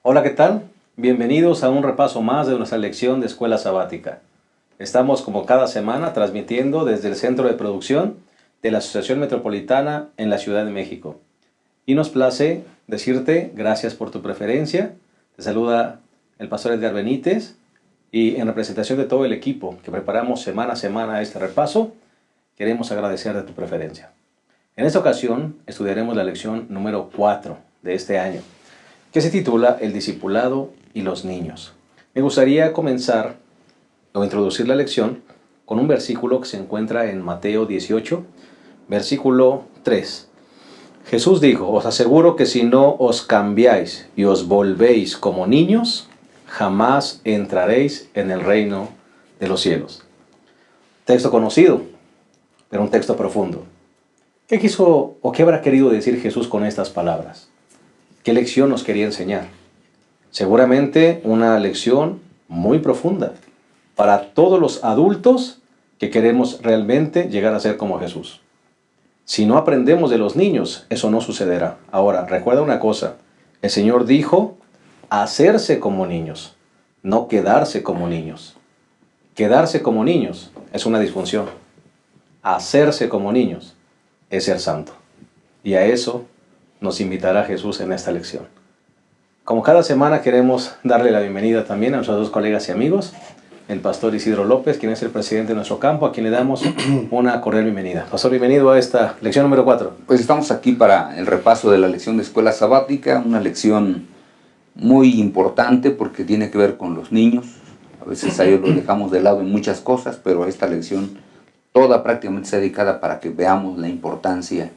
Hola, ¿qué tal? Bienvenidos a un repaso más de nuestra lección de Escuela Sabática. Estamos como cada semana transmitiendo desde el centro de producción de la Asociación Metropolitana en la Ciudad de México. Y nos place decirte gracias por tu preferencia. Te saluda el pastor Edgar Benítez y en representación de todo el equipo que preparamos semana a semana este repaso, queremos agradecer de tu preferencia. En esta ocasión estudiaremos la lección número 4 de este año, que se titula El discipulado y los niños. Me gustaría comenzar o introducir la lección con un versículo que se encuentra en Mateo 18, versículo 3. Jesús dijo: os aseguro que si no os cambiáis y os volvéis como niños, jamás entraréis en el reino de los cielos. Texto conocido, pero un texto profundo. ¿Qué quiso o qué habrá querido decir Jesús con estas palabras? ¿Qué lección nos quería enseñar? Seguramente una lección muy profunda para todos los adultos que queremos realmente llegar a ser como Jesús. Si no aprendemos de los niños, eso no sucederá. Ahora, recuerda una cosa, el Señor dijo hacerse como niños, no quedarse como niños. Quedarse como niños es una disfunción. Hacerse como niños es ser santo. Y a eso nos invitará Jesús en esta lección. Como cada semana queremos darle la bienvenida también a nuestros dos colegas y amigos, el pastor Isidro López, quien es el presidente de nuestro campo, a quien le damos una cordial bienvenida. Pastor, bienvenido a esta lección número 4. Pues estamos aquí para el repaso de la lección de Escuela Sabática, una lección muy importante porque tiene que ver con los niños. A veces a ellos los dejamos de lado en muchas cosas, pero esta lección toda prácticamente está dedicada para que veamos la importancia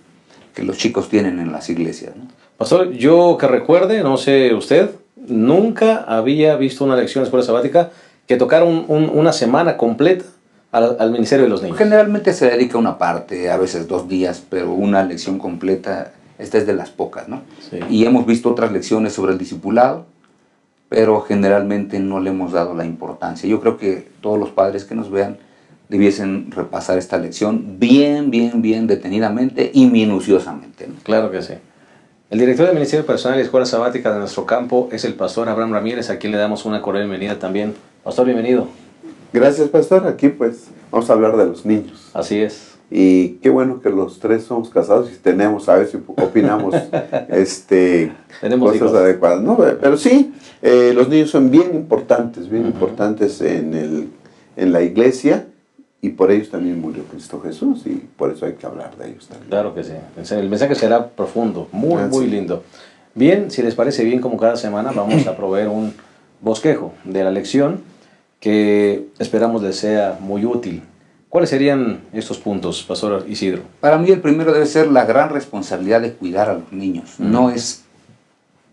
que los chicos tienen en las iglesias, ¿no? Pastor, yo que recuerde, no sé usted, nunca había visto una lección de Escuela Sabática que tocara una semana completa al ministerio de los niños. Generalmente se dedica una parte, a veces 2 días, pero una lección completa, esta es de las pocas, ¿no? Sí. Y hemos visto otras lecciones sobre el discipulado, pero generalmente no le hemos dado la importancia. Yo creo que todos los padres que nos vean debiesen repasar esta lección bien detenidamente y minuciosamente, ¿no? Claro que sí. El director del Ministerio Personal y Escuela Sabática de nuestro campo es el pastor Abraham Ramírez, a quien le damos una cordial bienvenida también. Pastor, bienvenido. Gracias, pastor. Aquí pues vamos a hablar de los niños. Así es. Y qué bueno que los tres somos casados y tenemos, a ver si opinamos Tenemos cosas hijos adecuadas. No, pero sí, los niños son bien importantes en la iglesia, y por ellos también murió Cristo Jesús, y por eso hay que hablar de ellos también. Claro que sí. El mensaje será profundo, muy lindo. Bien, si les parece bien, como cada semana vamos a proveer un bosquejo de la lección que esperamos les sea muy útil. ¿Cuáles serían estos puntos, pastor Isidro? Para mí el primero debe ser la gran responsabilidad de cuidar a los niños. No es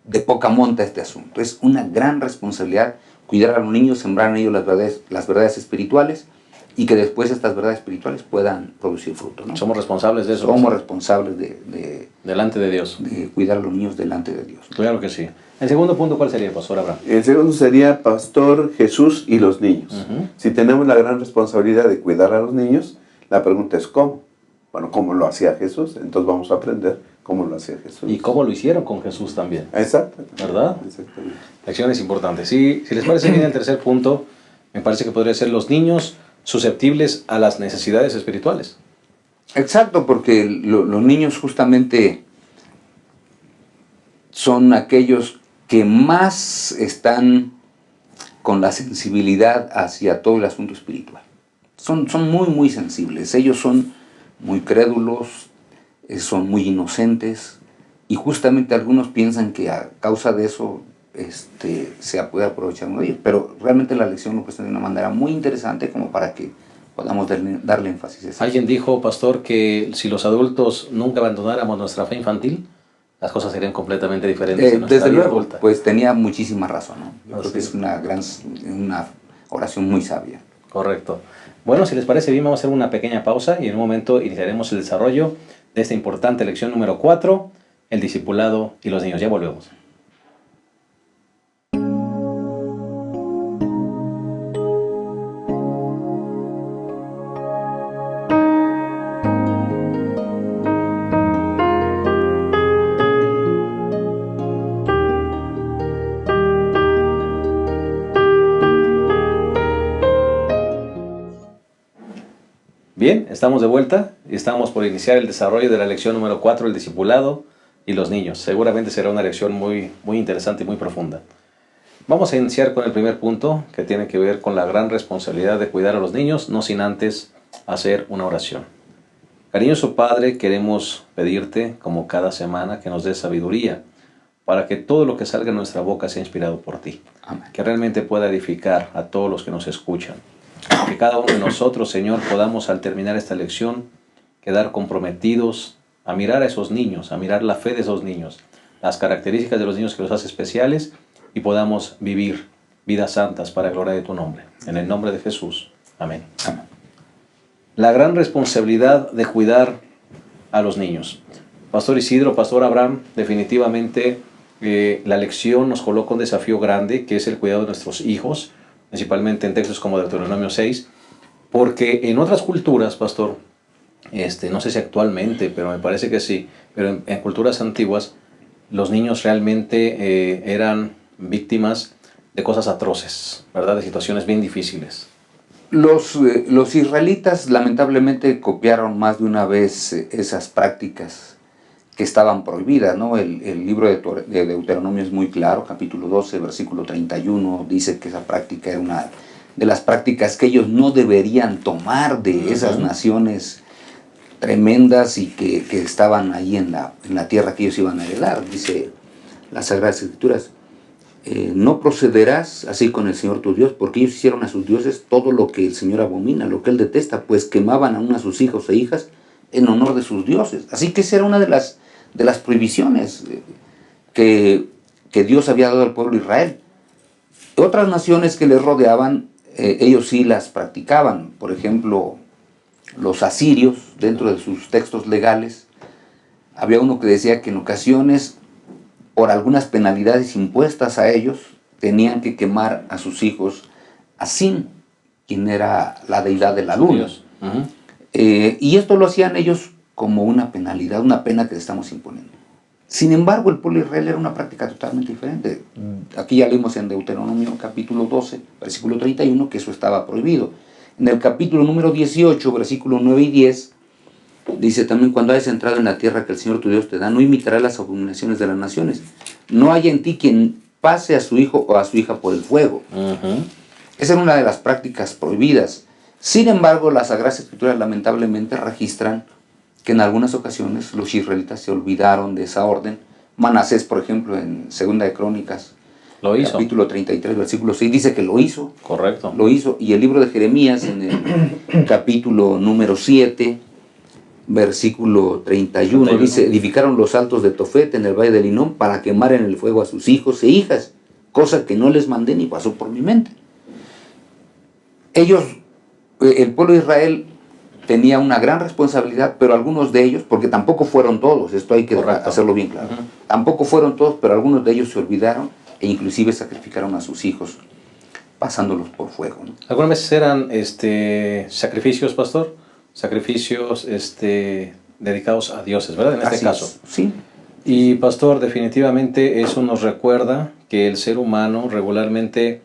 de poca monta este asunto, es una gran responsabilidad cuidar a los niños, sembrar en ellos las verdades espirituales, y que después estas verdades espirituales puedan producir fruto, ¿no? Somos responsables de eso. Somos responsables delante de Dios. De cuidar a los niños delante de Dios. Claro que sí. El segundo punto, ¿cuál sería, pastor Abraham? El segundo sería pastor, Jesús y los niños. Si tenemos la gran responsabilidad de cuidar a los niños, la pregunta es ¿cómo? Bueno, ¿cómo lo hacía Jesús? Entonces vamos a aprender cómo lo hacía Jesús. Y cómo lo hicieron con Jesús también. Exacto. ¿Verdad? Exactamente. Lecciones importantes. Sí, si les parece bien, el tercer punto, me parece que podría ser los niños susceptibles a las necesidades espirituales. Exacto, porque los niños justamente son aquellos que más están con la sensibilidad hacia todo el asunto espiritual. Son muy sensibles, ellos son muy crédulos, son muy inocentes, y justamente algunos piensan que a causa de eso se puede aprovechar uno de ellos, pero realmente la lección lo presenta de una manera muy interesante como para que podamos darle énfasis a eso. Alguien dijo, pastor, que si los adultos nunca abandonáramos nuestra fe infantil, las cosas serían completamente diferentes en nuestra desde vida luego, adulta. pues tenía muchísima razón, ¿no? Yo creo que es. es una oración muy sabia. Correcto. Bueno, si les parece bien, vamos a hacer una pequeña pausa y en un momento iniciaremos el desarrollo de esta importante lección número 4, el discipulado y los niños. Ya volvemos. Bien, estamos de vuelta y estamos por iniciar el desarrollo de la lección número 4, el discipulado y los niños. Seguramente será una lección muy interesante y muy profunda. Vamos a iniciar con el primer punto, que tiene que ver con la gran responsabilidad de cuidar a los niños, no sin antes hacer una oración. Cariñoso Padre, queremos pedirte, como cada semana, que nos des sabiduría para que todo lo que salga de nuestra boca sea inspirado por ti. Amén. Que realmente pueda edificar a todos los que nos escuchan. Que cada uno de nosotros, Señor, podamos al terminar esta lección quedar comprometidos a mirar a esos niños, a mirar la fe de esos niños, las características de los niños que los hace especiales y podamos vivir vidas santas para gloria de tu nombre. En el nombre de Jesús. Amén. Amén. La gran responsabilidad de cuidar a los niños. Pastor Isidro, Pastor Abraham, definitivamente la lección nos coloca un desafío grande, que es el cuidado de nuestros hijos, principalmente en textos como Deuteronomio 6, porque en otras culturas, Pastor, no sé si actualmente, pero me parece que sí, pero en culturas antiguas, los niños realmente eran víctimas de cosas atroces, ¿verdad? De situaciones bien difíciles. Los israelitas lamentablemente copiaron más de una vez esas prácticas que estaban prohibidas, ¿no? El libro de Deuteronomio es muy claro, capítulo 12, versículo 31, dice que esa práctica era una de las prácticas que ellos no deberían tomar de esas naciones tremendas y que estaban ahí en la tierra que ellos iban a heredar. Dice las Sagradas Escrituras, no procederás así con el Señor tu Dios, porque ellos hicieron a sus dioses todo lo que el Señor abomina, lo que Él detesta, pues quemaban aún a sus hijos e hijas en honor de sus dioses. Así que esa era una de las prohibiciones que Dios había dado al pueblo de Israel. Otras naciones que les rodeaban, ellos sí las practicaban. Por ejemplo, los asirios, dentro de sus textos legales, había uno que decía que en ocasiones, por algunas penalidades impuestas a ellos, tenían que quemar a sus hijos a Sin, quien era la deidad de la luna. Y esto lo hacían ellos como una penalidad, una pena que le estamos imponiendo. Sin embargo, el pueblo de Israel era una práctica totalmente diferente. Aquí ya leímos en Deuteronomio capítulo 12, versículo 31, que eso estaba prohibido. En el capítulo número 18, versículos 9 y 10, dice también: cuando hayas entrado en la tierra que el Señor tu Dios te da, no imitarás las abominaciones de las naciones. No haya en ti quien pase a su hijo o a su hija por el fuego. Esa era una de las prácticas prohibidas. Sin embargo, las Sagradas Escrituras lamentablemente registran que en algunas ocasiones los israelitas se olvidaron de esa orden. Manasés, por ejemplo, en Segunda de Crónicas, Lo hizo. capítulo 33, versículo 6, dice que lo hizo. Correcto. Lo hizo. Y el libro de Jeremías, en el capítulo número 7, versículo 31, dice: edificaron los altos de Tofet en el valle de Linón para quemar en el fuego a sus hijos e hijas, cosa que no les mandé ni pasó por mi mente. Ellos, el pueblo de Israel, tenía una gran responsabilidad, pero algunos de ellos, porque tampoco fueron todos, esto hay que hacerlo bien claro, tampoco fueron todos, pero algunos de ellos se olvidaron e inclusive sacrificaron a sus hijos pasándolos por fuego, ¿no? ¿Algunas veces eran sacrificios, pastor? Sacrificios dedicados a dioses, ¿verdad? En este caso. Sí. Y pastor, definitivamente eso nos recuerda que el ser humano regularmente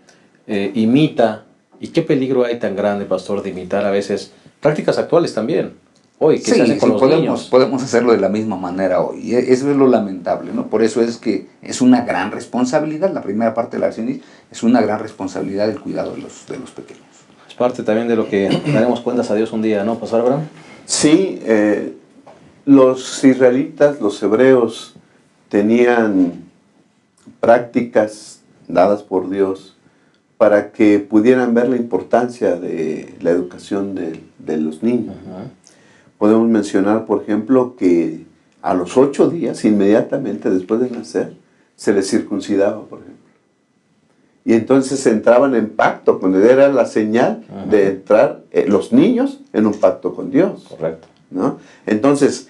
imita. ¿Y qué peligro hay tan grande, pastor, de imitar a veces prácticas actuales también? Hoy, ¿qué se hace con los niños? Podemos hacerlo de la misma manera hoy. Eso es lo lamentable, ¿no? Por eso es que es una gran responsabilidad. La primera parte de la acción es una gran responsabilidad el cuidado de los pequeños. Es parte también de lo que daremos cuentas a Dios un día, ¿no, pastor Abraham? Sí, los israelitas, los hebreos, tenían prácticas dadas por Dios para que pudieran ver la importancia de la educación de los niños. Podemos mencionar, por ejemplo, que a los 8 días, inmediatamente después de nacer, se les circuncidaba, por ejemplo. Y entonces entraban en pacto, cuando era la señal de entrar los niños en un pacto con Dios. Correcto. ¿No? Entonces,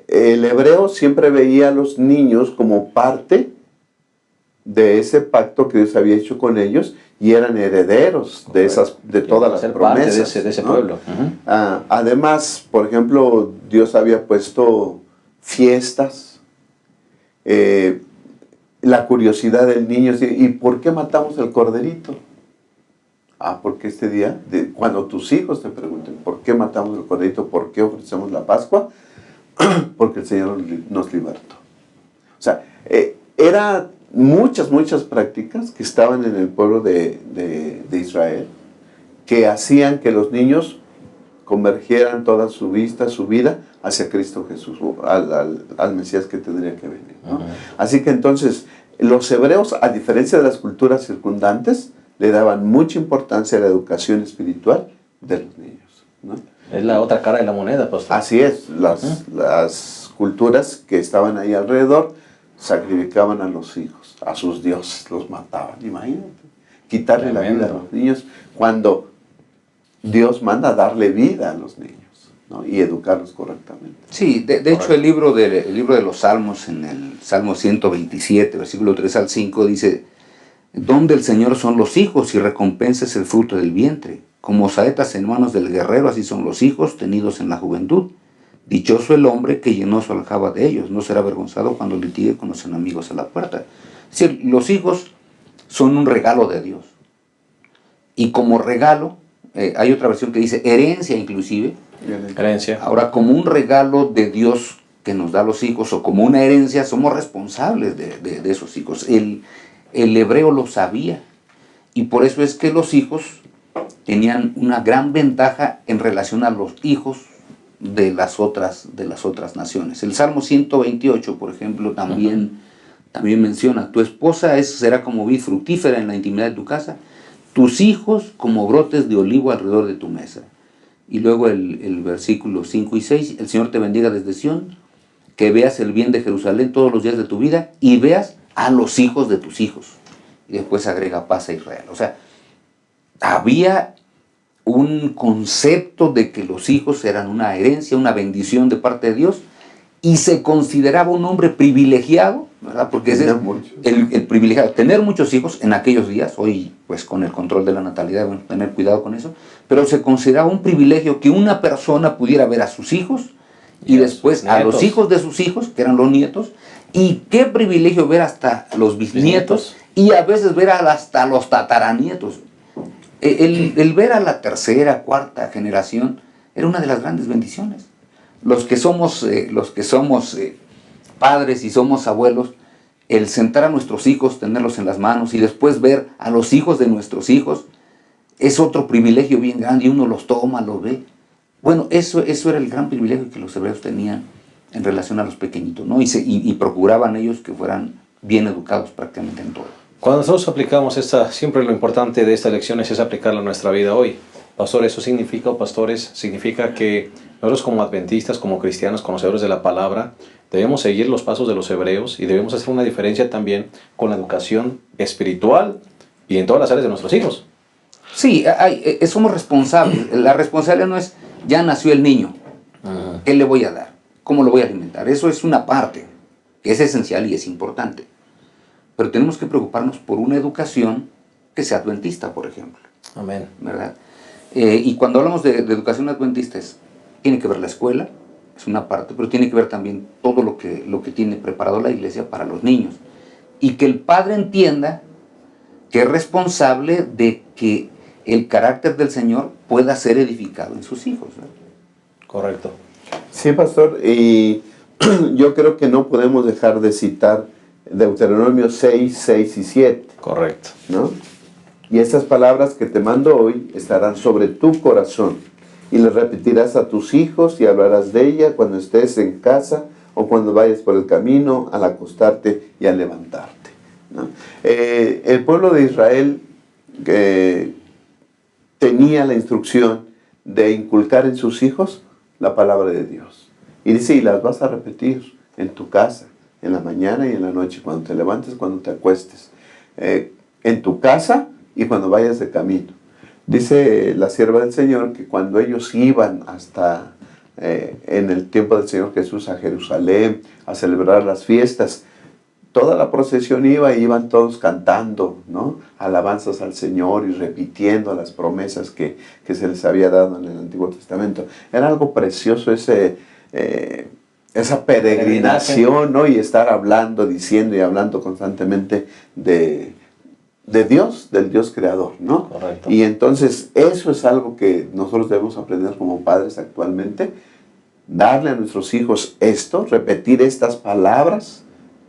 el hebreo siempre veía a los niños como parte de ese pacto que Dios había hecho con ellos y eran herederos de todas las promesas, de ese ¿no? pueblo. Además, por ejemplo, Dios había puesto fiestas, la curiosidad del niño, ¿y por qué matamos el corderito? Porque este día, cuando tus hijos te pregunten, ¿por qué matamos el corderito? ¿Por qué ofrecemos la Pascua? Porque el Señor nos libertó. O sea, era muchas prácticas que estaban en el pueblo de Israel, que hacían que los niños convergieran toda su vista, su vida, hacia Cristo Jesús, al Mesías que tendría que venir, ¿no? Así que entonces, los hebreos, a diferencia de las culturas circundantes, le daban mucha importancia a la educación espiritual de los niños, ¿no? Es la otra cara de la moneda, pastor. Así es, las culturas que estaban ahí alrededor sacrificaban a los hijos, a sus dioses, los mataban, imagínate. Quitarle la vida a los niños cuando Dios manda darle vida a los niños, ¿no? Y educarlos correctamente. Sí, de hecho el libro de los Salmos, en el Salmo 127, versículo 3 al 5, dice: «Don del Señor son los hijos y recompensa es el fruto del vientre. Como saetas en manos del guerrero, así son los hijos tenidos en la juventud. Dichoso el hombre que llenó su aljaba de ellos, no será avergonzado cuando litigue con los enemigos a la puerta». Es decir, los hijos son un regalo de Dios. Y como regalo, hay otra versión que dice herencia inclusive. Herencia. Ahora, como un regalo de Dios que nos da a los hijos, o como una herencia, somos responsables de esos hijos. El hebreo lo sabía, y por eso es que los hijos tenían una gran ventaja en relación a los hijos de las otras naciones. El Salmo 128, por ejemplo, también menciona: «Tu esposa será como vid fructífera en la intimidad de tu casa, tus hijos como brotes de olivo alrededor de tu mesa». Y luego el versículo 5 y 6, «El Señor te bendiga desde Sión, que veas el bien de Jerusalén todos los días de tu vida y veas a los hijos de tus hijos». Y después agrega: «Paz a Israel». O sea, había un concepto de que los hijos eran una herencia, una bendición de parte de Dios, y se consideraba un hombre privilegiado, ¿verdad? Porque ese es el privilegiado. Tener muchos hijos en aquellos días, hoy pues con el control de la natalidad, bueno, tener cuidado con eso, pero se consideraba un privilegio que una persona pudiera ver a sus hijos y después a los hijos de sus hijos, que eran los nietos, y qué privilegio ver hasta los bisnietos y a veces ver hasta los tataranietos. El ver a la tercera, cuarta generación era una de las grandes bendiciones. Los que somos padres y somos abuelos, el sentar a nuestros hijos, tenerlos en las manos y después ver a los hijos de nuestros hijos, es otro privilegio bien grande, y uno los toma, los ve. Bueno, eso era el gran privilegio que los hebreos tenían en relación a los pequeñitos, ¿no? Y procuraban ellos que fueran bien educados prácticamente en todo. Cuando nosotros aplicamos siempre lo importante de estas lecciones es aplicarla a nuestra vida hoy. Pastor, eso significa, pastores, significa que nosotros como adventistas, como cristianos, conocedores de la palabra, debemos seguir los pasos de los hebreos y debemos hacer una diferencia también con la educación espiritual y en todas las áreas de nuestros hijos. Sí, somos responsables. La responsabilidad no es: ya nació el niño, ¿qué le voy a dar? ¿Cómo lo voy a alimentar? Eso es una parte que es esencial y es importante. Pero tenemos que preocuparnos por una educación que sea adventista, por ejemplo. Amén. ¿Verdad? Y cuando hablamos de educación adventista, tiene que ver la escuela, es una parte, pero tiene que ver también todo lo que tiene preparado la iglesia para los niños. Y que el padre entienda que es responsable de que el carácter del Señor pueda ser edificado en sus hijos, ¿verdad? Correcto. Sí, pastor, y yo creo que no podemos dejar de citar Deuteronomio 6, 6 y 7. Correcto. ¿No? Y estas palabras que te mando hoy estarán sobre tu corazón, y las repetirás a tus hijos y hablarás de ella cuando estés en casa o cuando vayas por el camino, al acostarte y al levantarte, ¿no? El pueblo de Israel tenía la instrucción de inculcar en sus hijos la palabra de Dios. Y dice: y las vas a repetir en tu casa, en la mañana y en la noche, cuando te levantes, cuando te acuestes, en tu casa y cuando vayas de camino. Dice la sierva del Señor que cuando ellos iban hasta en el tiempo del Señor Jesús a Jerusalén a celebrar las fiestas, toda la procesión iban todos cantando, ¿no? Alabanzas al Señor y repitiendo las promesas que se les había dado en el Antiguo Testamento. Era algo precioso esa peregrinación, ¿no? Y estar hablando, diciendo y hablando constantemente de de Dios, del Dios creador, ¿no? Correcto. Y entonces eso es algo que nosotros debemos aprender como padres actualmente, darle a nuestros hijos esto, repetir estas palabras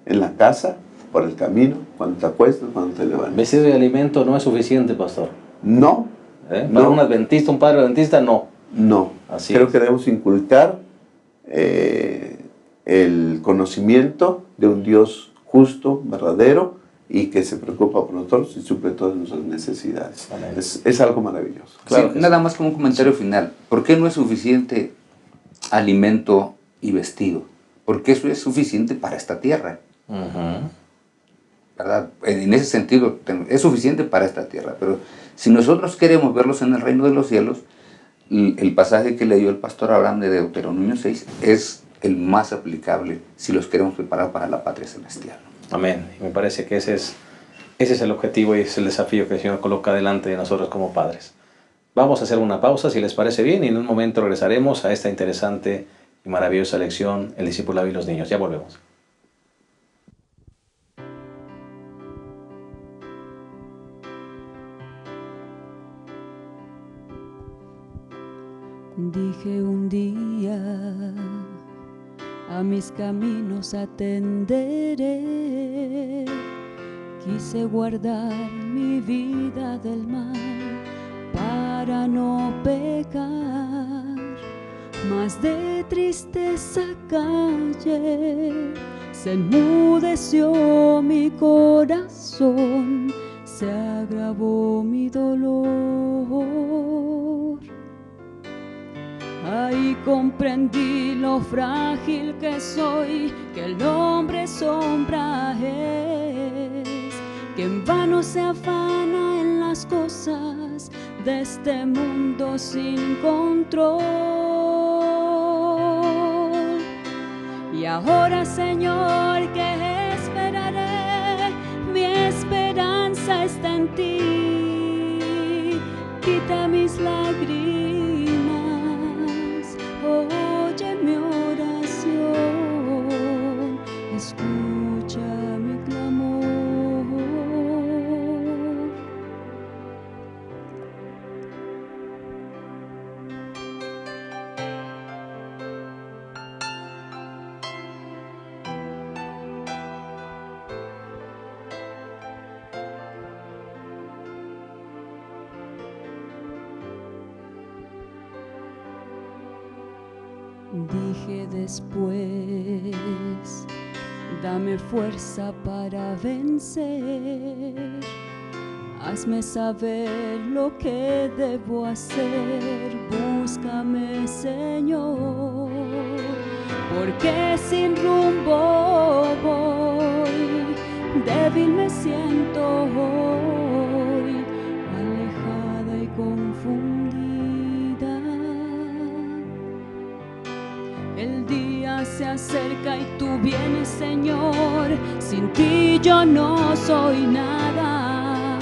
en la casa, por el camino, cuando te acuestas, cuando te levantas. Vestir de alimento no es suficiente, pastor. No. Para No. un adventista, un padre adventista, no. No. Así Creo es. que debemos inculcar el conocimiento de un Dios justo, verdadero, y que se preocupa por nosotros y suple todas nuestras necesidades. Amén. Es algo maravilloso. Claro Sí, que nada sí. más como un comentario final. ¿Por qué no es suficiente alimento y vestido? Porque eso es suficiente para esta tierra, Ujú. ¿verdad? En ese sentido, es suficiente para esta tierra. Pero si nosotros queremos verlos en el reino de los cielos, el pasaje que leyó el pastor Abraham de Deuteronomio 6 es el más aplicable si los queremos preparar para la patria celestial. Amén. Y me parece que ese es el objetivo y es el desafío que el Señor coloca delante de nosotros como padres. Vamos a hacer una pausa, si les parece bien, y en un momento regresaremos a esta interesante y maravillosa lección, el discipulado y los niños. Ya volvemos. Dije un día, a mis caminos atenderé. Quise guardar mi vida del mal para no pecar, mas de tristeza callé, se enmudeció mi corazón, se agravó mi dolor. Ahí comprendí lo frágil que soy, que el hombre sombra es, que en vano se afana en las cosas de este mundo sin control. Y ahora, Señor, ¿qué esperaré? Mi esperanza está en ti. Quita mis lágrimas, oye mi oración, escucha mi clamor. Dije después, dame fuerza para vencer, hazme saber lo que debo hacer, búscame, Señor, porque sin rumbo voy, débil me siento hoy, alejada y confundida. El día se acerca y tú vienes, Señor, sin ti yo no soy nada.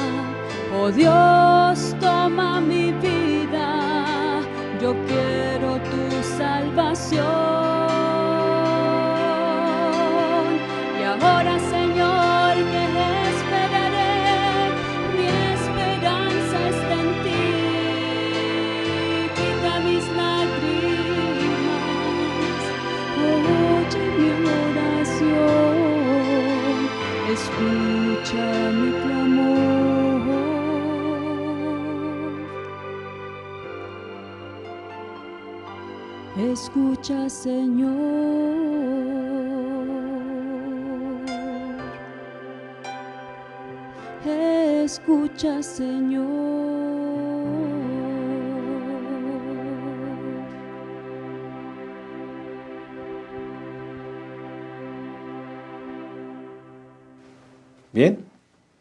Oh Dios, toma mi vida, yo quiero tu salvación. Y ahora, Señor, ¿qué esperaré? Mi esperanza está en ti. Quita mis lágrimas, oye mi oración, escucha mi clamor. Escucha, Señor, escucha, Señor. Bien,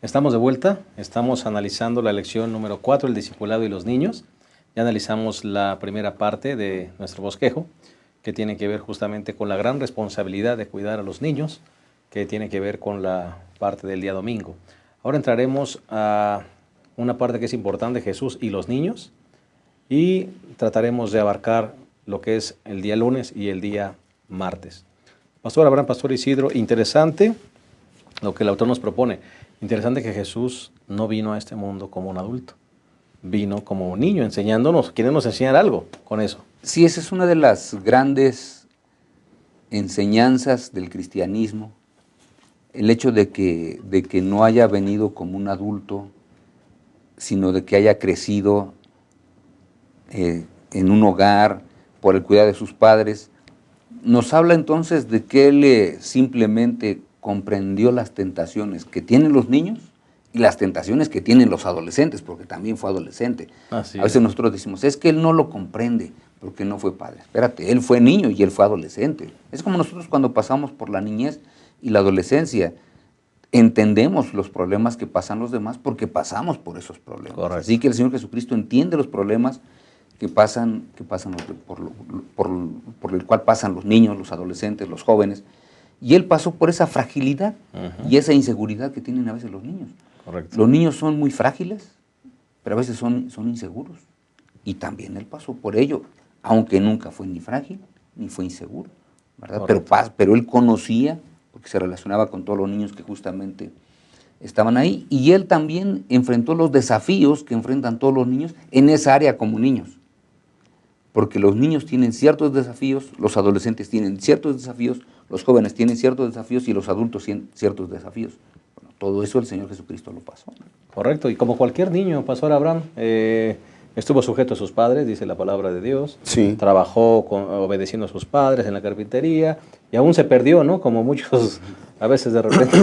estamos de vuelta. Estamos analizando la lección número 4, el discipulado y los niños. Ya analizamos la primera parte de nuestro bosquejo, que tiene que ver justamente con la gran responsabilidad de cuidar a los niños, que tiene que ver con la parte del día domingo. Ahora entraremos a una parte que es importante, Jesús y los niños, y trataremos de abarcar lo que es el día lunes y el día martes. Pastor Abraham, Pastor Isidro, interesante lo que el autor nos propone. Interesante que Jesús no vino a este mundo como un adulto, vino como un niño, enseñándonos, queriéndonos enseñar algo con eso. Sí, esa es una de las grandes enseñanzas del cristianismo, el hecho de que no haya venido como un adulto, sino de que haya crecido en un hogar por el cuidado de sus padres, nos habla entonces de que él simplemente comprendió las tentaciones que tienen los niños y las tentaciones que tienen los adolescentes, porque también fue adolescente. Así a veces nosotros decimos, es que él no lo comprende porque no fue padre. Espérate, él fue niño y él fue adolescente. Es como nosotros cuando pasamos por la niñez y la adolescencia, entendemos los problemas que pasan los demás porque pasamos por esos problemas. Correcto. Así que el Señor Jesucristo entiende los problemas que pasan por el cual pasan los niños, los adolescentes, los jóvenes, y Él pasó por esa fragilidad y esa inseguridad que tienen a veces los niños. Correcto. Los niños son muy frágiles, pero a veces son inseguros, y también Él pasó por ello, aunque nunca fue ni frágil, ni fue inseguro, ¿verdad? Pero Él conocía, porque se relacionaba con todos los niños que justamente estaban ahí, y Él también enfrentó los desafíos que enfrentan todos los niños en esa área como niños. Porque los niños tienen ciertos desafíos, los adolescentes tienen ciertos desafíos, los jóvenes tienen ciertos desafíos y los adultos tienen ciertos desafíos. Bueno, todo eso el Señor Jesucristo lo pasó. Correcto, y como cualquier niño, Pastor Abraham, estuvo sujeto a sus padres, dice la palabra de Dios. Sí. Trabajó obedeciendo a sus padres en la carpintería y aún se perdió, ¿no? Como muchos a veces de repente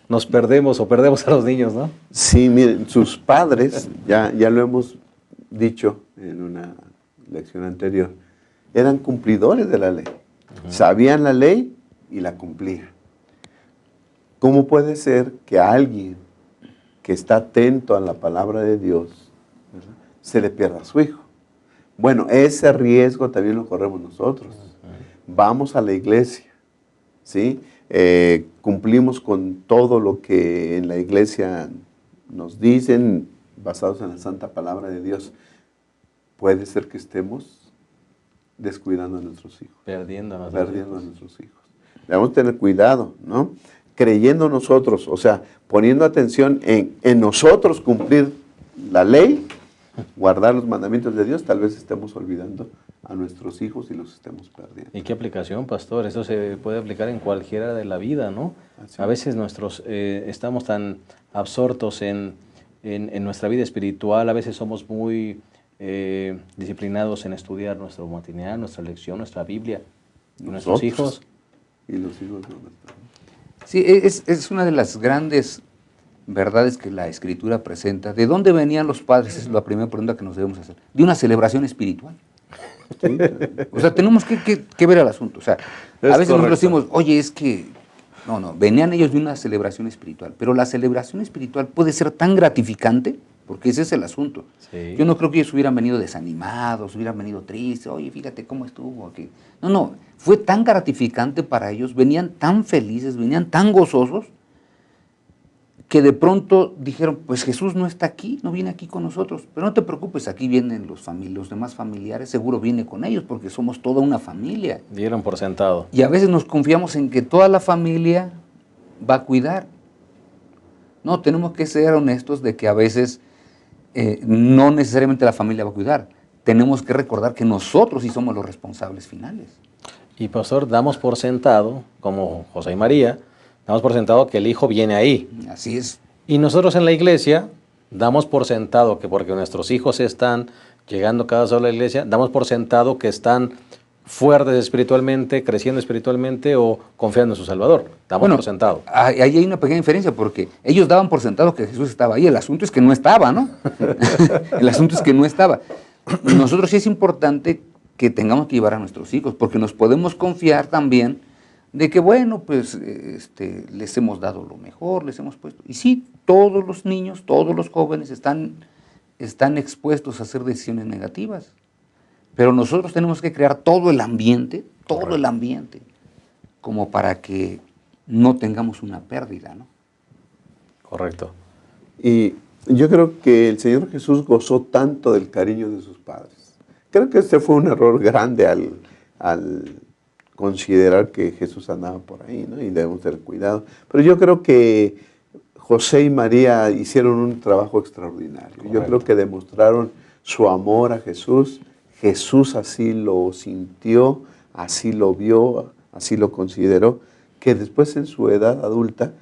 nos perdemos o perdemos a los niños, ¿no? Sí, miren, sus padres, ya lo hemos dicho en una lección anterior, eran cumplidores de la ley. Sabían la ley y la cumplían. ¿Cómo puede ser que a alguien que está atento a la palabra de Dios, ¿verdad?, se le pierda a su hijo? Bueno, ese riesgo también lo corremos nosotros. Vamos a la iglesia, ¿sí? Cumplimos con todo lo que en la iglesia nos dicen, basados en la santa palabra de Dios. Puede ser que estemos descuidando a nuestros hijos. Perdiendo a nuestros hijos. Debemos tener cuidado, ¿no? Creyendo nosotros, o sea, poniendo atención en nosotros cumplir la ley, guardar los mandamientos de Dios, tal vez estemos olvidando a nuestros hijos y los estemos perdiendo. ¿Y qué aplicación, pastor? Eso se puede aplicar en cualquiera de la vida, ¿no? Así A veces estamos tan absortos en nuestra vida espiritual, a veces somos muy disciplinados en estudiar nuestro matinal, nuestra lección, nuestra Biblia. Y nuestros hijos. Y los hijos no. Sí, es una de las grandes verdades que la Escritura presenta. ¿De dónde venían los padres? Es la primera pregunta que nos debemos hacer. De una celebración espiritual. Sí. O sea, tenemos que ver el asunto. O sea, a veces nosotros decimos, oye, es que... No, venían ellos de una celebración espiritual. Pero la celebración espiritual puede ser tan gratificante, porque ese es el asunto. Sí. Yo no creo que ellos hubieran venido desanimados, hubieran venido tristes, oye, fíjate cómo estuvo aquí. No, fue tan gratificante para ellos, venían tan felices, venían tan gozosos, que de pronto dijeron, pues Jesús no está aquí, no viene aquí con nosotros, pero no te preocupes, aquí vienen los demás familiares, seguro viene con ellos, porque somos toda una familia. Dieron por sentado. Y a veces nos confiamos en que toda la familia va a cuidar. No, tenemos que ser honestos de que a veces no necesariamente la familia va a cuidar. Tenemos que recordar que nosotros sí somos los responsables finales. Y pastor, damos por sentado, como José y María, damos por sentado que el hijo viene ahí. Así es. Y nosotros en la iglesia damos por sentado que porque nuestros hijos están llegando cada vez a la iglesia, damos por sentado que están fuertes espiritualmente, creciendo espiritualmente o confiando en su Salvador. Damos por sentado. Ahí hay una pequeña diferencia porque ellos daban por sentado que Jesús estaba ahí. El asunto es que no estaba, ¿no? El asunto es que no estaba. Nosotros sí es importante que tengamos que llevar a nuestros hijos porque nos podemos confiar también de que, bueno, pues les hemos dado lo mejor, les hemos puesto. Y sí, todos los niños, todos los jóvenes están expuestos a hacer decisiones negativas. Pero nosotros tenemos que crear todo el ambiente, como para que no tengamos una pérdida, ¿no? Correcto. Y yo creo que el Señor Jesús gozó tanto del cariño de sus padres. Creo que este fue un error grande al considerar que Jesús andaba por ahí, ¿no? Y debemos tener cuidado. Pero yo creo que José y María hicieron un trabajo extraordinario. Correcto. Yo creo que demostraron su amor a Jesús. Jesús así lo sintió, así lo vio, así lo consideró, que después en su edad adulta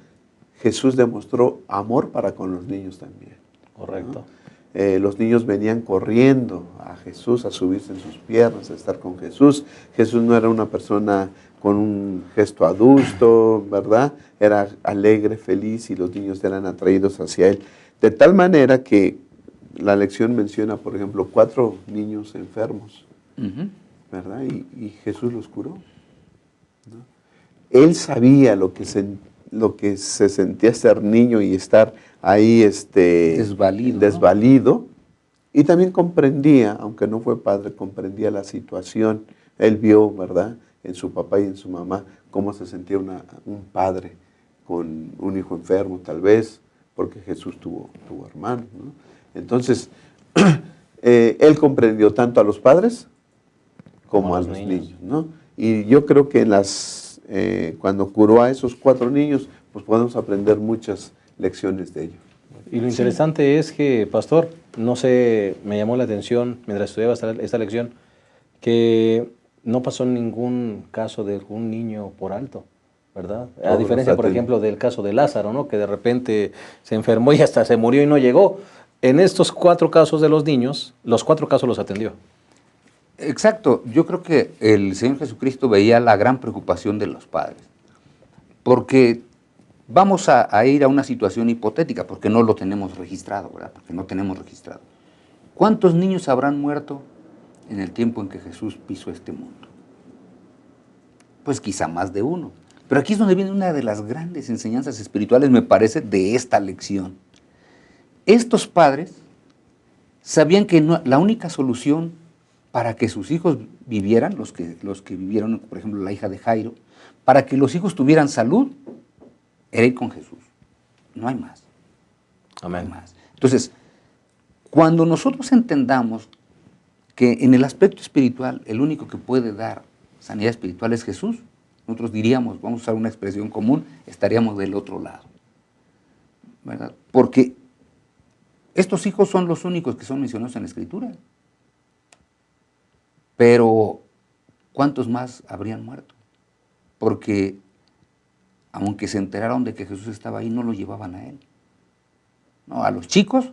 Jesús demostró amor para con los niños también. Correcto. Los niños venían corriendo a Jesús, a subirse en sus piernas, a estar con Jesús. Jesús no era una persona con un gesto adusto, ¿verdad? Era alegre, feliz, y los niños eran atraídos hacia él. De tal manera que la lección menciona, por ejemplo, 4 niños enfermos, ¿verdad? Y Jesús los curó, ¿no? Él sabía lo que se sentía ser niño y estar ahí desvalido, y también comprendía, aunque no fue padre, comprendía la situación. Él vio, ¿verdad?, en su papá y en su mamá cómo se sentía un padre con un hijo enfermo, tal vez, porque Jesús tuvo hermanos, ¿no? Entonces, él comprendió tanto a los padres como a los niños, ¿no? Y yo creo que cuando curó a esos 4 niños, pues podemos aprender muchas lecciones de ellos. Y lo interesante es que, pastor, no sé, me llamó la atención mientras estudiaba esta lección, que no pasó ningún caso de algún niño por alto, ¿verdad? A diferencia, por ejemplo, del caso de Lázaro, ¿no? Que de repente se enfermó y hasta se murió y no llegó. En estos 4 casos de los niños, los 4 casos los atendió. Exacto. Yo creo que el Señor Jesucristo veía la gran preocupación de los padres. Porque vamos a ir a una situación hipotética, porque no lo tenemos registrado, ¿verdad? Porque no tenemos registrado. ¿Cuántos niños habrán muerto en el tiempo en que Jesús pisó este mundo? Pues quizá más de 1. Pero aquí es donde viene una de las grandes enseñanzas espirituales, me parece, de esta lección. Estos padres sabían que la única solución para que sus hijos vivieran, los que vivieron, por ejemplo, la hija de Jairo, para que los hijos tuvieran salud, era ir con Jesús. No hay más. Amén. No hay más. Entonces, cuando nosotros entendamos que en el aspecto espiritual el único que puede dar sanidad espiritual es Jesús, nosotros diríamos, vamos a usar una expresión común, estaríamos del otro lado, ¿verdad? Porque estos hijos son los únicos que son mencionados en la Escritura. Pero, ¿cuántos más habrían muerto? Porque, aunque se enteraron de que Jesús estaba ahí, no lo llevaban a él. No, a los chicos,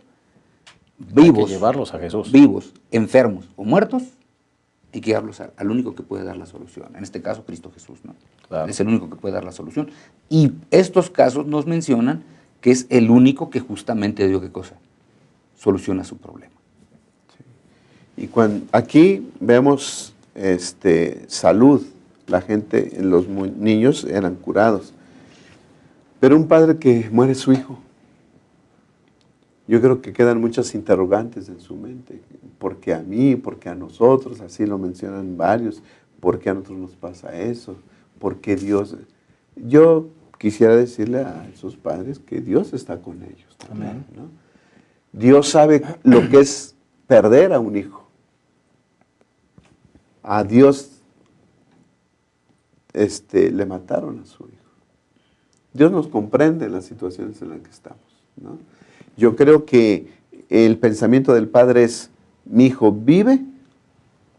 vivos. Hay que llevarlos a Jesús. Vivos, enfermos o muertos, hay que llevarlos al único que puede dar la solución. En este caso, Cristo Jesús, ¿no? Claro. Es el único que puede dar la solución. Y estos casos nos mencionan que es el único que justamente dio, ¿qué cosa? Soluciona su problema. Y aquí vemos salud, la gente, los niños eran curados. Pero un padre que muere su hijo, yo creo que quedan muchas interrogantes en su mente. ¿Por qué a mí? ¿Por qué a nosotros? Así lo mencionan varios. ¿Por qué a nosotros nos pasa eso? ¿Por qué Dios? Yo quisiera decirle a esos padres que Dios está con ellos también, Amén. ¿no? Dios sabe lo que es perder a un hijo. A Dios le mataron a su hijo. Dios nos comprende en las situaciones en las que estamos, ¿no? Yo creo que el pensamiento del Padre es, mi hijo vive,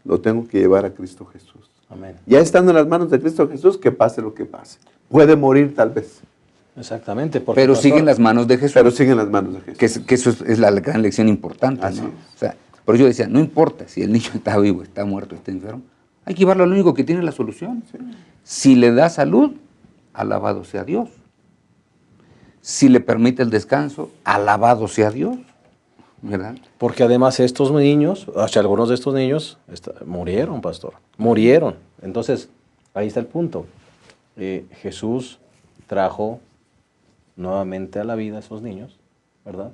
lo tengo que llevar a Cristo Jesús. Amén. Ya estando en las manos de Cristo Jesús, que pase lo que pase. Puede morir tal vez, Exactamente. Porque, Pero pastor, sigue en las manos de Jesús. pero sigue en las manos de Jesús. Que eso es la gran lección importante, Así ¿no? es. O sea, por eso yo decía, no importa si el niño está vivo, está muerto, está enfermo, hay que llevarlo al único que tiene la solución. Sí. Si le da salud, alabado sea Dios. Si le permite el descanso, alabado sea Dios, ¿verdad? Porque además estos niños, hasta algunos de estos niños, murieron, pastor. Murieron. Entonces, ahí está el punto. Jesús trajo nuevamente a la vida a esos niños, ¿verdad?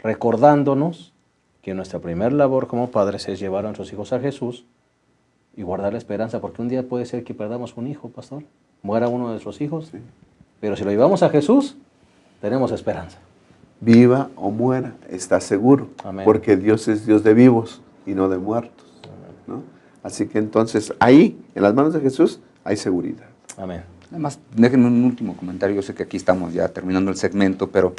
Recordándonos que nuestra primera labor como padres es llevar a nuestros hijos a Jesús y guardar la esperanza, porque un día puede ser que perdamos un hijo, pastor, muera uno de nuestros hijos, Sí. pero si lo llevamos a Jesús, tenemos esperanza. Viva o muera, está seguro. Amén. Porque Dios es Dios de vivos y no de muertos, ¿no? Así que entonces ahí, en las manos de Jesús, hay seguridad. Amén. Además, déjenme un último comentario. Yo sé que aquí estamos ya terminando el segmento, pero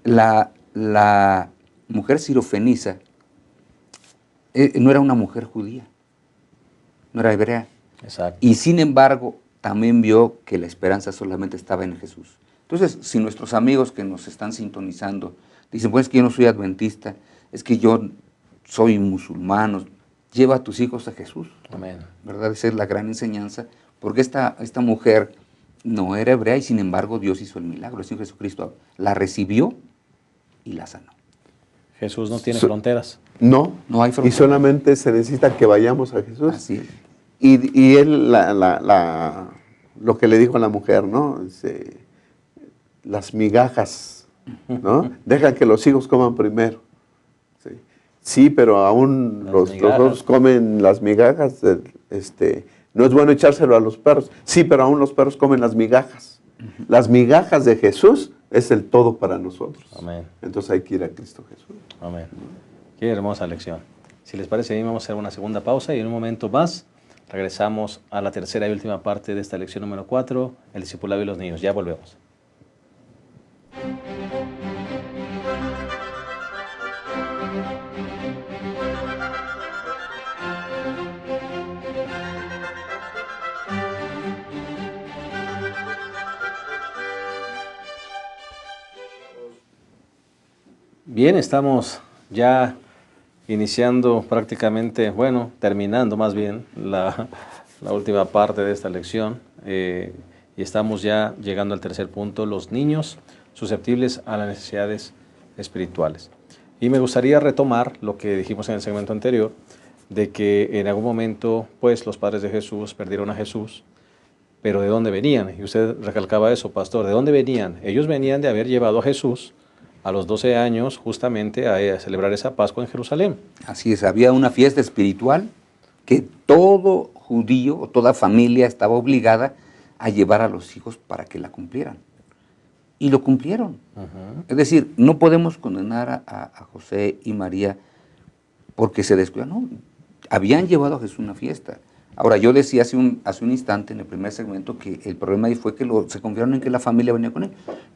la mujer sirofenisa no era una mujer judía, no era hebrea. Exacto. Y sin embargo, también vio que la esperanza solamente estaba en Jesús. Entonces, si nuestros amigos que nos están sintonizando dicen, pues es que yo no soy adventista, es que yo soy musulmán, lleva a tus hijos a Jesús. Amén. ¿Verdad? Esa es la gran enseñanza, porque esta mujer no era hebrea y sin embargo Dios hizo el milagro. El Señor Jesucristo la recibió y la sanó. Jesús no tiene fronteras. No, No hay y frontera. solamente se necesita que vayamos a Jesús. Así es. Y él, lo que le dijo a la mujer, ¿no? Dice, las migajas, ¿no? Deja que los hijos coman primero. Sí, sí, pero aún los otros comen las migajas. No es bueno echárselo a los perros. Sí, pero aún los perros comen las migajas. Las migajas de Jesús es el todo para nosotros. Amén. Entonces hay que ir a Cristo Jesús. Amén. Qué hermosa lección. Si les parece bien, vamos a hacer una segunda pausa y en un momento más regresamos a la tercera y última parte de esta lección número 4, el discipulado y los niños. Ya volvemos. Bien, estamos ya iniciando prácticamente, bueno, terminando más bien la última parte de esta lección y estamos ya llegando al tercer punto, los niños susceptibles a las necesidades espirituales. Y me gustaría retomar lo que dijimos en el segmento anterior, de que en algún momento, pues, los padres de Jesús perdieron a Jesús, pero ¿de dónde venían? Y usted recalcaba eso, pastor, ¿de dónde venían? Ellos venían de haber llevado a Jesús a los 12 años justamente a celebrar esa Pascua en Jerusalén. Así es, había una fiesta espiritual que todo judío o toda familia estaba obligada a llevar a los hijos para que la cumplieran. Y lo cumplieron. Es decir, no podemos condenar a José y María porque se descuidaron. No, habían llevado a Jesús a una fiesta. Ahora, yo decía hace un instante en el primer segmento que el problema ahí fue que se confiaron en que la familia venía con él.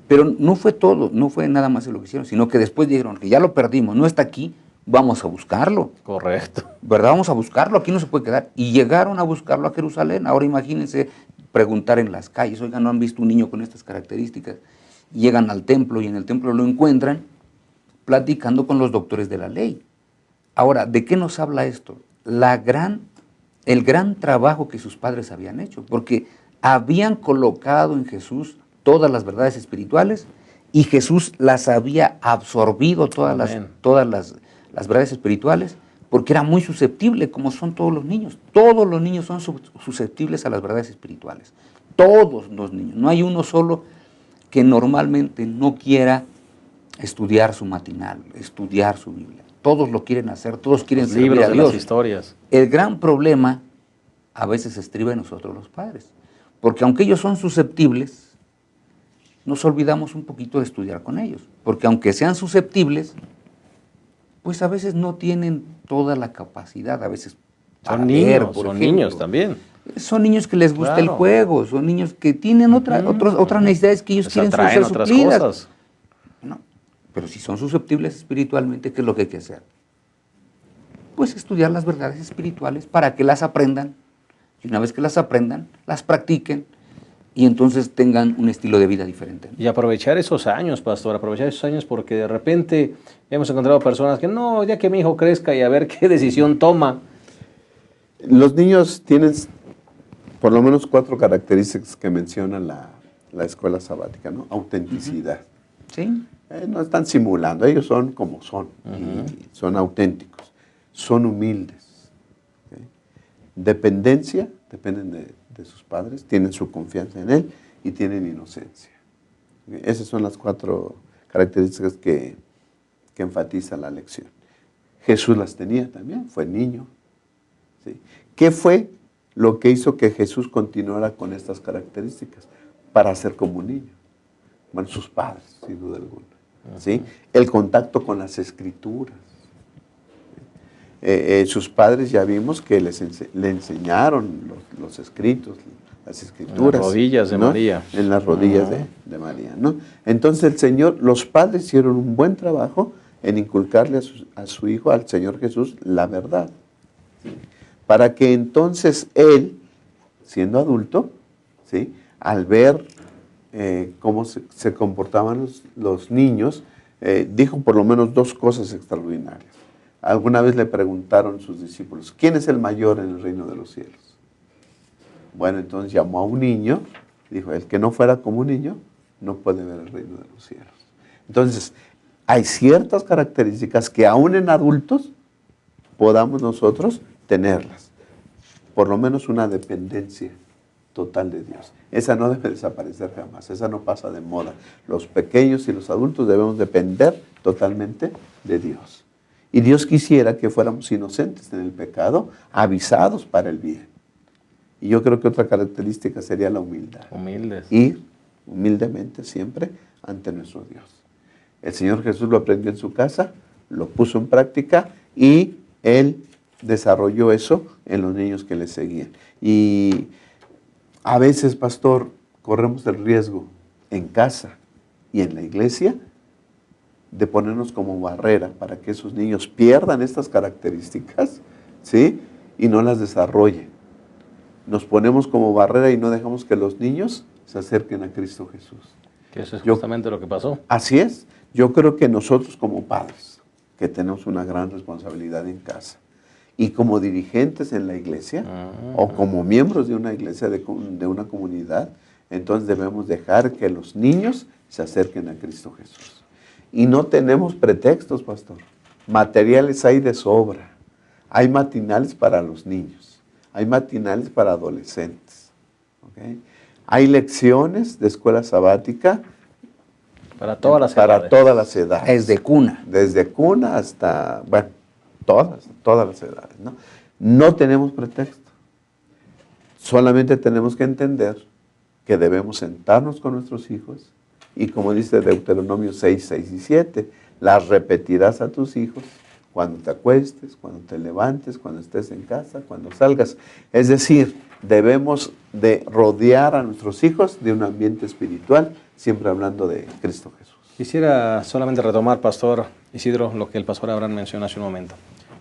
Pero no fue todo, no fue nada más de lo que hicieron, sino que después dijeron que ya lo perdimos, no está aquí, vamos a buscarlo. Correcto. ¿Verdad? Vamos a buscarlo, aquí no se puede quedar. Y llegaron a buscarlo a Jerusalén. Ahora imagínense preguntar en las calles, oigan, ¿no han visto un niño con estas características? Llegan al templo y en el templo lo encuentran platicando con los doctores de la ley. Ahora, ¿de qué nos habla esto? El gran trabajo que sus padres habían hecho, porque habían colocado en Jesús todas las verdades espirituales y Jesús las había absorbido todas las verdades espirituales porque era muy susceptible, como son todos los niños. Todos los niños son susceptibles a las verdades espirituales. Todos los niños. No hay uno solo que normalmente no quiera estudiar su matinal, estudiar su Biblia. Todos lo quieren hacer, todos quieren servir Libros a de Dios. las historias. El gran problema a veces estriba en nosotros los padres, porque aunque ellos son susceptibles, nos olvidamos un poquito de estudiar con ellos, porque aunque sean susceptibles, pues a veces no tienen toda la capacidad, a veces para Son leer, niños, por son ejemplo. niños también. Son niños que les gusta Claro. el juego, son niños que tienen otras necesidades que ellos Les quieren atraen ser otras suplidas. cosas. No, pero si son susceptibles espiritualmente, ¿qué es lo que hay que hacer? Pues estudiar las verdades espirituales para que las aprendan, y una vez que las aprendan, las practiquen, y entonces tengan un estilo de vida diferente. Y aprovechar esos años, pastor, aprovechar esos años porque de repente hemos encontrado personas que no, ya que mi hijo crezca y a ver qué decisión toma. Los niños tienen por lo menos 4 características que menciona la escuela sabática, ¿no? Autenticidad. ¿Sí? No están simulando, ellos son como son, y son auténticos, son humildes. ¿Okay? Dependencia, dependen de sus padres, tienen su confianza en él y tienen inocencia. ¿Okay? Esas son las 4 características que enfatiza la lección. Jesús las tenía también, fue niño. ¿Sí? ¿Qué fue lo que hizo que Jesús continuara con estas características? Para ser como un niño. Bueno, sus padres, sin duda alguna. ¿Sí? El contacto con las escrituras. Sus padres ya vimos que le enseñaron los escritos, las Escrituras. En las rodillas de ¿no? María. En las rodillas de María, ¿no? Entonces el Señor, los padres hicieron un buen trabajo en inculcarle a su hijo, al Señor Jesús, la verdad. ¿Sí? Para que entonces él, siendo adulto, ¿sí? Al ver cómo se comportaban los niños, dijo por lo menos dos cosas extraordinarias. Alguna vez le preguntaron sus discípulos, ¿quién es el mayor en el reino de los cielos? Bueno, entonces llamó a un niño, dijo, el que no fuera como un niño, no puede ver el reino de los cielos. Entonces, hay ciertas características que aún en adultos podamos nosotros tenerlas. Por lo menos una dependencia total de Dios. Esa no debe desaparecer jamás, esa no pasa de moda. Los pequeños y los adultos debemos depender totalmente de Dios. Y Dios quisiera que fuéramos inocentes en el pecado, avisados para el bien. Y yo creo que otra característica sería la humildad. Humildes. Ir humildemente siempre ante nuestro Dios. El Señor Jesús lo aprendió en su casa, lo puso en práctica y Él desarrolló eso en los niños que le seguían. Y a veces, pastor, corremos el riesgo en casa y en la iglesia de ponernos como barrera para que esos niños pierdan estas características, ¿sí? Y no las desarrollen. Nos ponemos como barrera y no dejamos que los niños se acerquen a Cristo Jesús. Que eso es justamente lo que pasó. Así es. Yo creo que nosotros como padres, que tenemos una gran responsabilidad en casa, y como dirigentes en la iglesia, o como miembros de una iglesia, de una comunidad, entonces debemos dejar que los niños se acerquen a Cristo Jesús. Y no tenemos pretextos, pastor. Materiales hay de sobra. Hay matinales para los niños. Hay matinales para adolescentes. ¿Okay? Hay lecciones de escuela sabática para todas las para edades. todas las edades. Desde cuna. Desde cuna hasta, bueno, todas las edades, ¿no? No tenemos pretexto. Solamente tenemos que entender que debemos sentarnos con nuestros hijos y, como dice Deuteronomio 6, 6 y 7, las repetirás a tus hijos cuando te acuestes, cuando te levantes, cuando estés en casa, cuando salgas. Es decir, debemos de rodear a nuestros hijos de un ambiente espiritual, siempre hablando de Cristo Jesús. Quisiera solamente retomar, Pastor Isidro, lo que el Pastor Abraham mencionó hace un momento.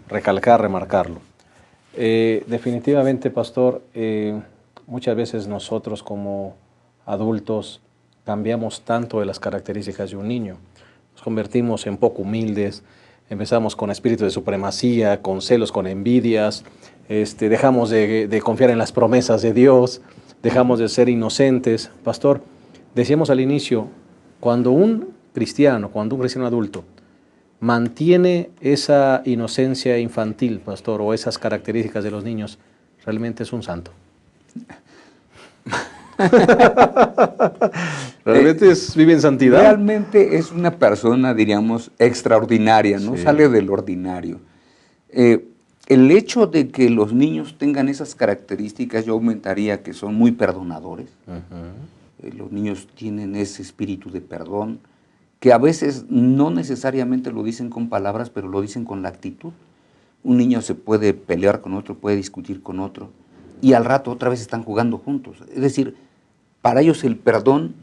Recalcar, remarcarlo. Definitivamente, Pastor, muchas veces nosotros como adultos cambiamos tanto de las características de un niño. Nos convertimos en poco humildes, empezamos con espíritu de supremacía, con celos, con envidias, dejamos de confiar en las promesas de Dios, dejamos de ser inocentes. Pastor, decíamos al inicio, cuando un cristiano adulto mantiene esa inocencia infantil, pastor, o esas características de los niños, realmente es un santo. Realmente vive en santidad. Realmente es una persona, diríamos, extraordinaria, ¿no? Sí. Sale del ordinario. El hecho de que los niños tengan esas características, yo aumentaría que son muy perdonadores. Los niños tienen ese espíritu de perdón, que a veces no necesariamente lo dicen con palabras, pero lo dicen con la actitud. Un niño se puede pelear con otro, puede discutir con otro, y al rato otra vez están jugando juntos. Es decir, para ellos el perdón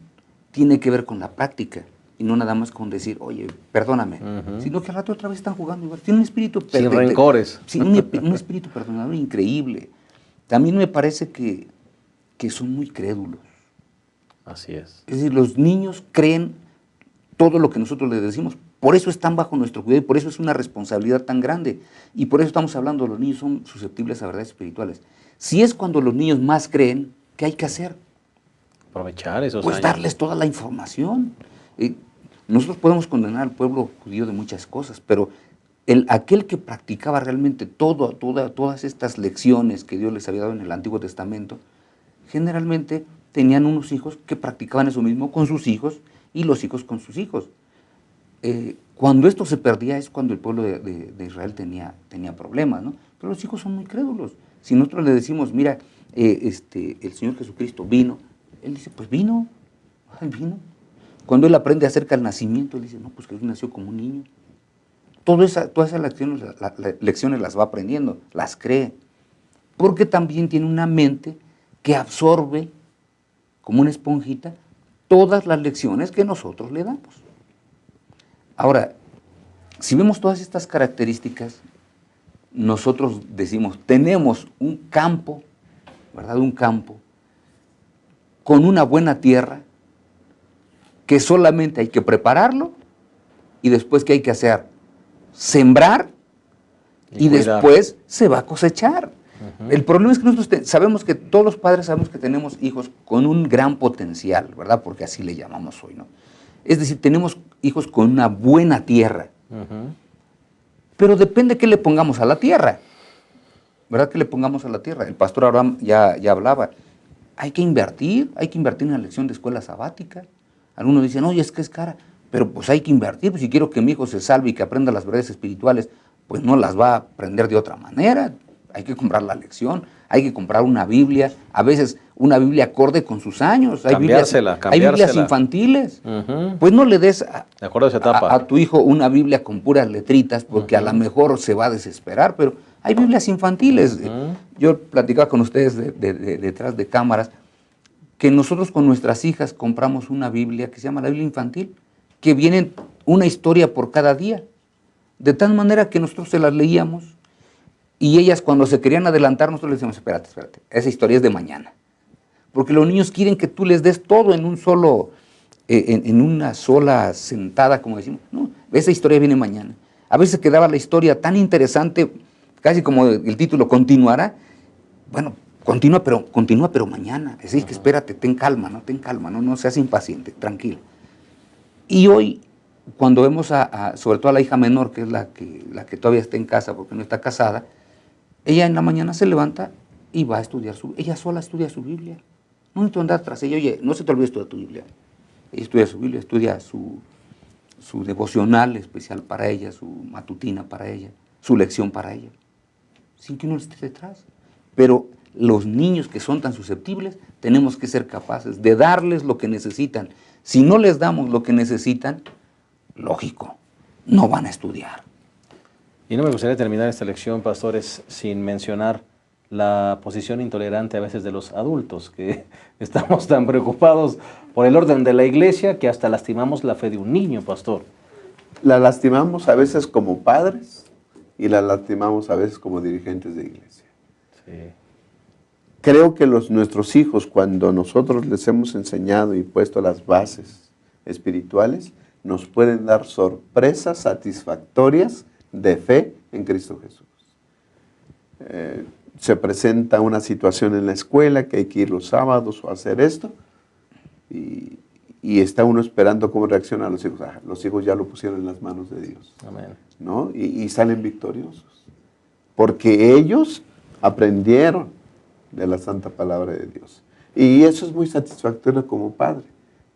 tiene que ver con la práctica, y no nada más con decir, oye, perdóname, sino que al rato otra vez están jugando igual. Tienen un espíritu sin rencores. Sí, un espíritu perdonador increíble. También me parece que son muy crédulos. Así es. Es decir, los niños creen todo lo que nosotros les decimos. Por eso están bajo nuestro cuidado y por eso es una responsabilidad tan grande. Y por eso estamos hablando, los niños son susceptibles a verdades espirituales. Si es cuando los niños más creen, ¿qué hay que hacer? Aprovechar esos Pues años. darles toda la información. Nosotros podemos condenar al pueblo judío de muchas cosas, pero aquel que practicaba realmente todas estas lecciones que Dios les había dado en el Antiguo Testamento, generalmente tenían unos hijos que practicaban eso mismo con sus hijos y los hijos con sus hijos. Cuando esto se perdía es cuando el pueblo de Israel tenía problemas, ¿no? Pero los hijos son muy crédulos. Si nosotros le decimos, mira, el Señor Jesucristo vino, él dice, pues vino, él vino. Cuando él aprende acerca del nacimiento, él dice, no, pues que él nació como un niño. Todas esas lecciones las va aprendiendo, las cree, porque también tiene una mente que absorbe como una esponjita todas las lecciones que nosotros le damos. Ahora, si vemos todas estas características, nosotros decimos, tenemos un campo, ¿verdad? Un campo con una buena tierra que solamente hay que prepararlo y después ¿qué hay que hacer? Sembrar y después se va a cosechar. El problema es que nosotros sabemos que todos los padres sabemos que tenemos hijos con un gran potencial, ¿verdad? Porque así le llamamos hoy, ¿no? Es decir, tenemos hijos con una buena tierra. Pero depende qué le pongamos a la tierra, ¿verdad? ¿Qué le pongamos a la tierra? El pastor Abraham ya hablaba. Hay que invertir en la lección de escuela sabática. Algunos dicen, oye, es que es cara, pero pues hay que invertir. Pues si quiero que mi hijo se salve y que aprenda las verdades espirituales, pues no las va a aprender de otra manera. Hay que comprar la lección, hay que comprar una Biblia, a veces una Biblia acorde con sus años. Hay Biblias infantiles. Pues no le des a tu hijo una Biblia con puras letritas, porque a lo mejor se va a desesperar, pero hay Biblias infantiles. Yo platicaba con ustedes detrás de cámaras, que nosotros con nuestras hijas compramos una Biblia que se llama la Biblia infantil, que viene una historia por cada día, de tal manera que nosotros se las leíamos. Y ellas cuando se querían adelantar, nosotros les decíamos, espérate, esa historia es de mañana. Porque los niños quieren que tú les des todo en un solo, en una sola sentada, como decimos. No, esa historia viene mañana. A veces quedaba la historia tan interesante, casi como el título, continuará. Bueno, continúa, pero mañana. Es decir, que espérate, ten calma, no seas impaciente, tranquilo. Y hoy, cuando vemos sobre todo a la hija menor, que es la que todavía está en casa porque no está casada, ella en la mañana se levanta y va a estudiar ella sola estudia su Biblia. No necesito andar tras ella, oye, no se te olvide estudiar tu Biblia. Ella estudia su Biblia, estudia su devocional especial para ella, su matutina para ella, su lección para ella, sin que uno esté detrás. Pero los niños que son tan susceptibles, tenemos que ser capaces de darles lo que necesitan. Si no les damos lo que necesitan, lógico, no van a estudiar. Y no me gustaría terminar esta lección, pastores, sin mencionar la posición intolerante a veces de los adultos, que estamos tan preocupados por el orden de la iglesia que hasta lastimamos la fe de un niño, pastor. La lastimamos a veces como padres y la lastimamos a veces como dirigentes de iglesia. Sí. Creo que nuestros hijos, cuando nosotros les hemos enseñado y puesto las bases espirituales, nos pueden dar sorpresas satisfactorias de fe en Cristo Jesús. Se presenta una situación en la escuela que hay que ir los sábados o hacer esto y está uno esperando cómo reaccionan los hijos. Los hijos ya lo pusieron en las manos de Dios. Amén. ¿No? Y salen victoriosos porque ellos aprendieron de la santa palabra de Dios y eso es muy satisfactorio como padre,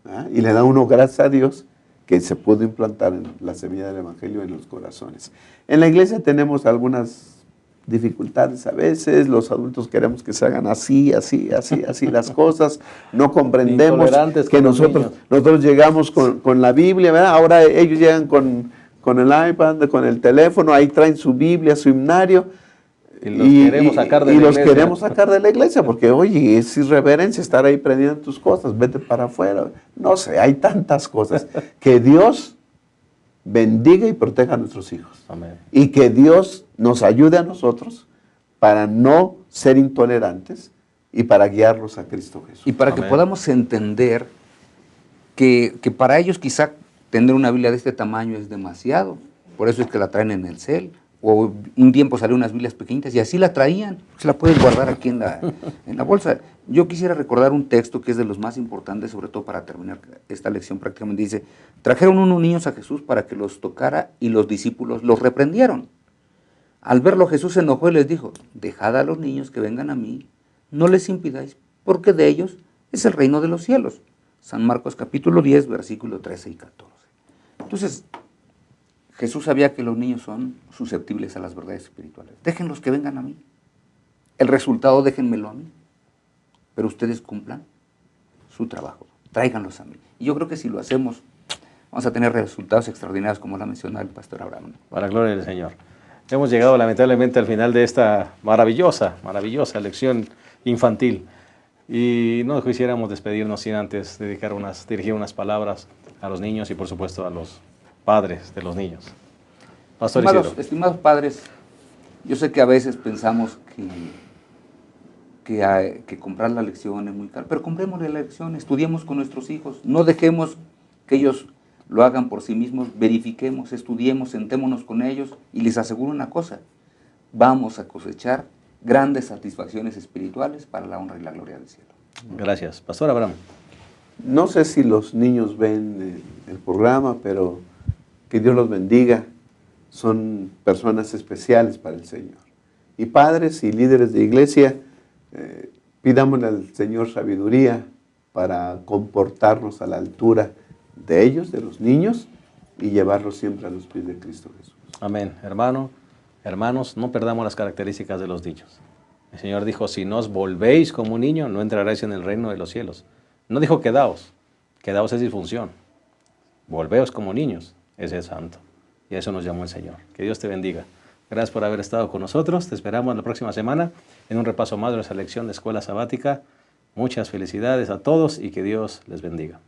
¿ah? Y le da uno gracias a Dios que se pudo implantar en la semilla del Evangelio en los corazones. En la iglesia tenemos algunas dificultades a veces, los adultos queremos que se hagan así las cosas, no comprendemos que nosotros llegamos con la Biblia, ¿verdad? Ahora ellos llegan con el iPad, con el teléfono, ahí traen su Biblia, su himnario, y los queremos sacar de la iglesia, porque oye, es irreverencia estar ahí prendiendo tus cosas, vete para afuera. No sé, hay tantas cosas. Que Dios bendiga y proteja a nuestros hijos. Amén. Y que Dios nos ayude a nosotros para no ser intolerantes y para guiarlos a Cristo Jesús. Y para que podamos entender que para ellos quizá tener una Biblia de este tamaño es demasiado, por eso es que la traen en el cel. O un tiempo salieron unas Biblias pequeñitas y así la traían, se la puedes guardar aquí en la bolsa. Yo quisiera recordar un texto que es de los más importantes, sobre todo para terminar esta lección prácticamente. Dice, trajeron unos niños a Jesús para que los tocara y los discípulos los reprendieron. Al verlo Jesús se enojó y les dijo, dejad a los niños que vengan a mí, no les impidáis, porque de ellos es el reino de los cielos. San Marcos capítulo 10, versículo 13 y 14. Entonces, Jesús sabía que los niños son susceptibles a las verdades espirituales. Déjenlos que vengan a mí. El resultado déjenmelo a mí. Pero ustedes cumplan su trabajo. Tráiganlos a mí. Y yo creo que si lo hacemos, vamos a tener resultados extraordinarios, como lo ha mencionado el pastor Abraham. Para la gloria del Señor. Hemos llegado lamentablemente al final de esta maravillosa lección infantil. Y no quisiéramos despedirnos sin antes dirigir unas palabras a los niños y por supuesto a los padres de los niños. Pastor Isidro. Estimados padres, yo sé que a veces pensamos que comprar la lección es muy caro, pero comprémosle la lección, estudiemos con nuestros hijos, no dejemos que ellos lo hagan por sí mismos, verifiquemos, estudiemos, sentémonos con ellos y les aseguro una cosa, vamos a cosechar grandes satisfacciones espirituales para la honra y la gloria del cielo. Gracias. Pastor Abraham. No sé si los niños ven el programa, pero que Dios los bendiga. Son personas especiales para el Señor. Y padres y líderes de iglesia, pidámosle al Señor sabiduría para comportarnos a la altura de ellos, de los niños, y llevarlos siempre a los pies de Cristo Jesús. Amén. Hermanos, no perdamos las características de los niños. El Señor dijo, si no os volvéis como un niño, no entraréis en el reino de los cielos. No dijo quedaos es disfunción. Volveos como niños, ese es santo. Y a eso nos llamó el Señor. Que Dios te bendiga. Gracias por haber estado con nosotros. Te esperamos la próxima semana en un repaso más de nuestra lección de Escuela Sabática. Muchas felicidades a todos y que Dios les bendiga.